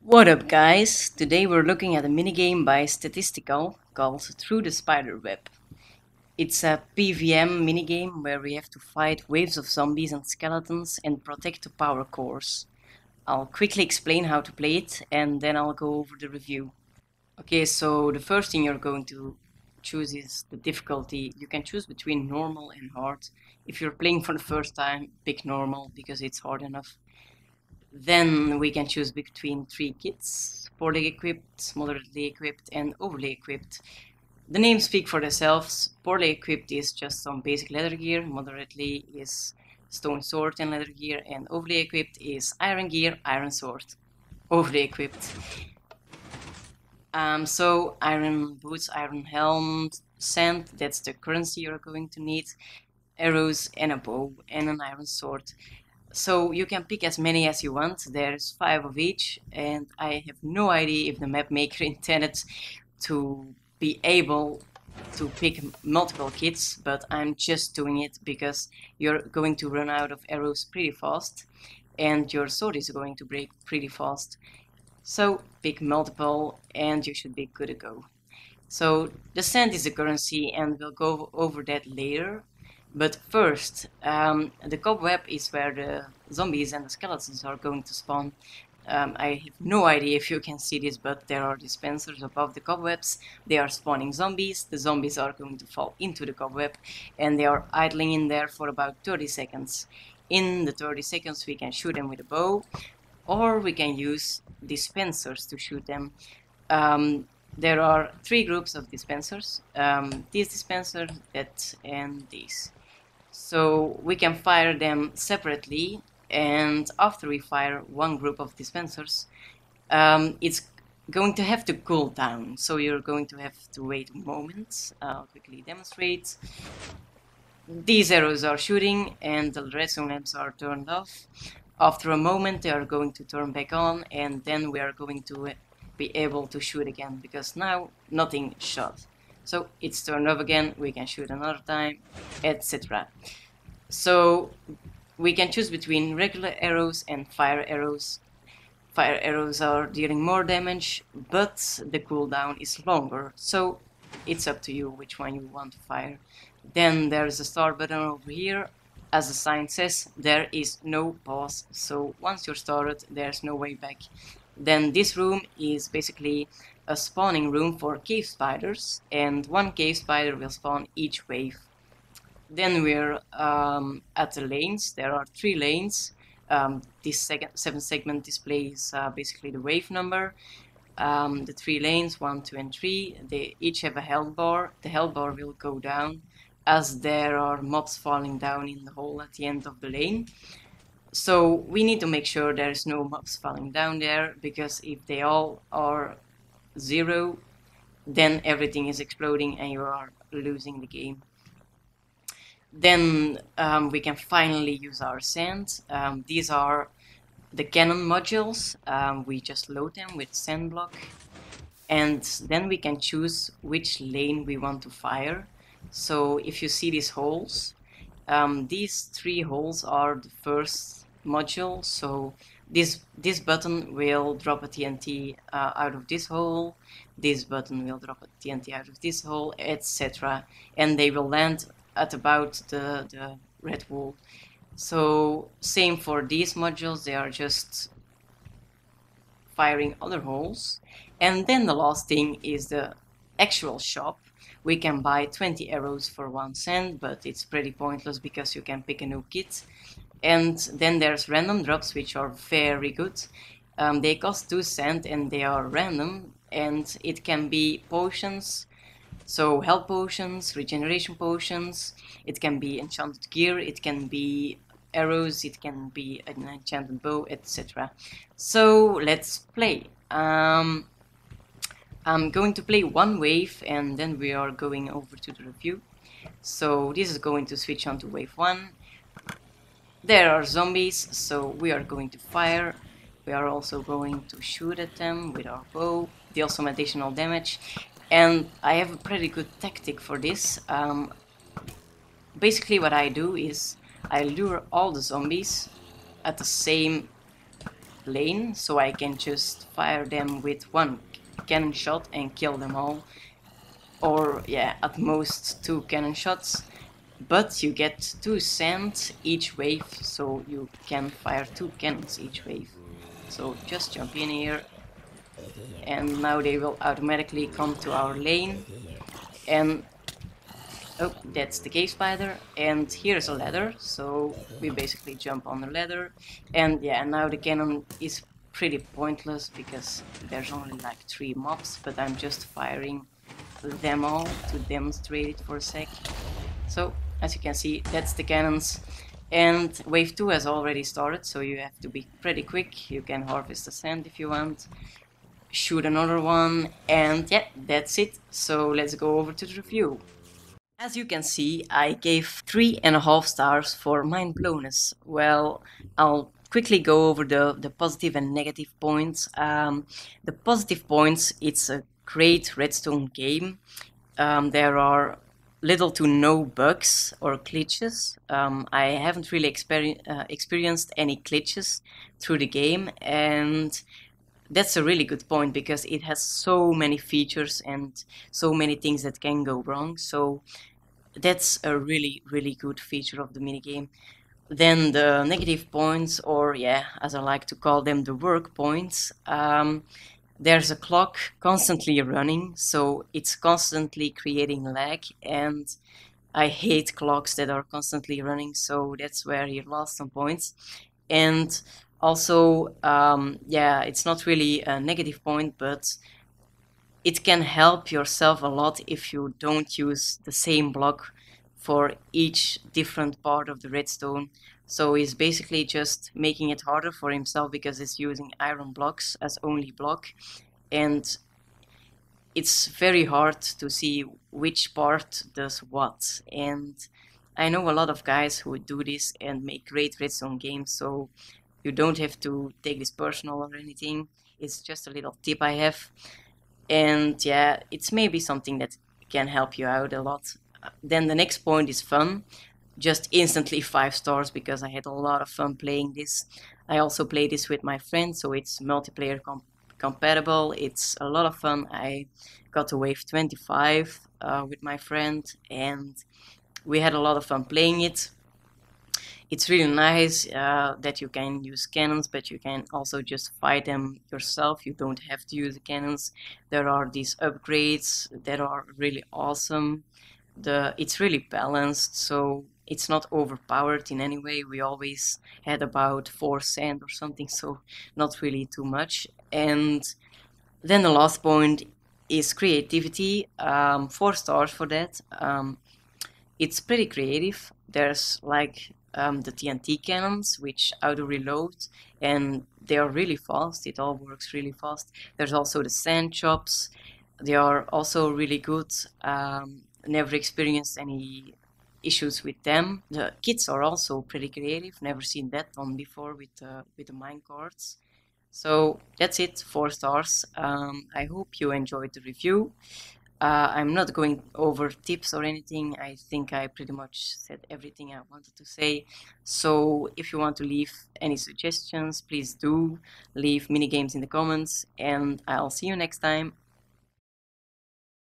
What up, guys? Today we're looking at a minigame by Statistical called Through the Spider Web. It's a PvM minigame where we have to fight waves of zombies and skeletons and protect the power cores. I'll quickly explain how to play it and then I'll go over the review. Okay, so the first thing you're going to choose is the difficulty. You can choose between normal and hard. If you're playing for the first time, pick normal because it's hard enough. Then we can choose between three kits: poorly equipped, moderately equipped, and overly equipped. The names speak for themselves. Poorly equipped is just some basic leather gear, moderately is stone sword and leather gear, and overly equipped is iron gear, iron sword. Overly equipped. So iron boots, iron helm, sand, that's the currency you're going to need, arrows and a bow and an iron sword. So you can pick as many as you want. There's 5 of each, and I have no idea if the map maker intended to be able to pick multiple kits, but I'm just doing it because you're going to run out of arrows pretty fast, and your sword is going to break pretty fast. So pick multiple, and you should be good to go. So the sand is the currency, and we'll go over that later. But first, the cobweb is where the zombies and the skeletons are going to spawn. I have no idea if you can see this, but there are dispensers above the cobwebs. They are spawning zombies. The zombies are going to fall into the cobweb, and they are idling in there for about 30 seconds. In the 30 seconds, we can shoot them with a bow, or we can use dispensers to shoot them. There are 3 groups of dispensers, these dispensers, that, and these. So we can fire them separately, and after we fire one group of dispensers, it's going to have to cool down. So you're going to have to wait a moment. I'll quickly demonstrate. These arrows are shooting and the redstone lamps are turned off. After a moment they are going to turn back on, and then we are going to be able to shoot again, because now nothing shot. So it's turned off again, we can shoot another time, etc. So we can choose between regular arrows and fire arrows. Fire arrows are dealing more damage, but the cooldown is longer, so it's up to you which one you want to fire. Then there's a start button over here. As the sign says, there is no pause, so once you're started, there's no way back. Then this room is basically a spawning room for cave spiders, and one cave spider will spawn each wave. Then we're at the lanes. There are 3 lanes. This 7 segment displays basically the wave number. The 3 lanes, 1, 2, and 3, they each have a health bar. The health bar will go down as there are mobs falling down in the hole at the end of the lane. So we need to make sure there's no mobs falling down there, because if they all are 0, then everything is exploding and you are losing the game. Then we can finally use our sand. These are the cannon modules. We just load them with sand block, and then we can choose which lane we want to fire. So if you see these holes, these 3 holes are the first module. So this button will drop a TNT out of this hole, this button will drop a TNT out of this hole, etc. And they will land at about the red wall. So same for these modules, they are just firing other holes. And then the last thing is the actual shop. We can buy 20 arrows for 1 cent, but it's pretty pointless because you can pick a new kit. And then there's random drops, which are very good. They cost 2 cents and they are random, and it can be potions. So health potions, regeneration potions, it can be enchanted gear, it can be arrows, it can be an enchanted bow, etc. So let's play. I'm going to play 1 wave and then we are going over to the review. So this is going to switch on to wave 1. There are zombies, so we are going to fire. We are also going to shoot at them with our bow, deal some additional damage. And I have a pretty good tactic for this. Basically what I do is I lure all the zombies at the same lane, so I can just fire them with one cannon shot and kill them all. Or yeah, at most 2 cannon shots. But you get 2 sand each wave, so you can fire 2 cannons each wave. So just jump in here, and now they will automatically come to our lane. And oh, that's the cave spider, and here's a ladder, so we basically jump on the ladder. And yeah, now the cannon is pretty pointless because there's only like 3 mobs, but I'm just firing them all to demonstrate it for a sec. So as you can see, that's the cannons, and wave 2 has already started, so you have to be pretty quick. You can harvest the sand if you want, shoot another one, and yeah, that's it. So let's go over to the review. As you can see, I gave 3.5 stars for mind blowness. Well, I'll quickly go over the positive and negative points. The positive points, it's a great redstone game. There are little to no bugs or glitches. I haven't really experienced any glitches through the game, and that's a really good point because it has so many features and so many things that can go wrong. So that's a really, really good feature of the minigame. Then the negative points, or yeah, as I like to call them, the work points. There's a clock constantly running, so it's constantly creating lag, and I hate clocks that are constantly running, so that's where you lost some points. And also, yeah, it's not really a negative point, but it can help yourself a lot if you don't use the same block for each different part of the redstone. So he's basically just making it harder for himself because he's using iron blocks as only block, and it's very hard to see which part does what. And I know a lot of guys who do this and make great redstone games, so you don't have to take this personal or anything. It's just a little tip I have. And yeah, it's maybe something that can help you out a lot. Then the next point is fun. Just instantly 5 stars because I had a lot of fun playing this. I also play this with my friends, so it's multiplayer compatible. It's a lot of fun. I got to wave 25 with my friend, and we had a lot of fun playing it. It's really nice that you can use cannons, but you can also just fight them yourself. You don't have to use the cannons. There are these upgrades that are really awesome. It's really balanced, so it's not overpowered in any way. We always had about 4 sand or something, so not really too much. And then the last point is creativity. 4 stars for that. It's pretty creative. There's like the TNT cannons, which auto reload, and they are really fast. It all works really fast. There's also the sand chops. They are also really good. Never experienced any issues with them. The kits are also pretty creative. Never seen that one before with the mine carts. So that's it, 4 stars. I hope you enjoyed the review. I'm not going over tips or anything. I think I pretty much said everything I wanted to say. So if you want to leave any suggestions, please do leave minigames in the comments, and I'll see you next time.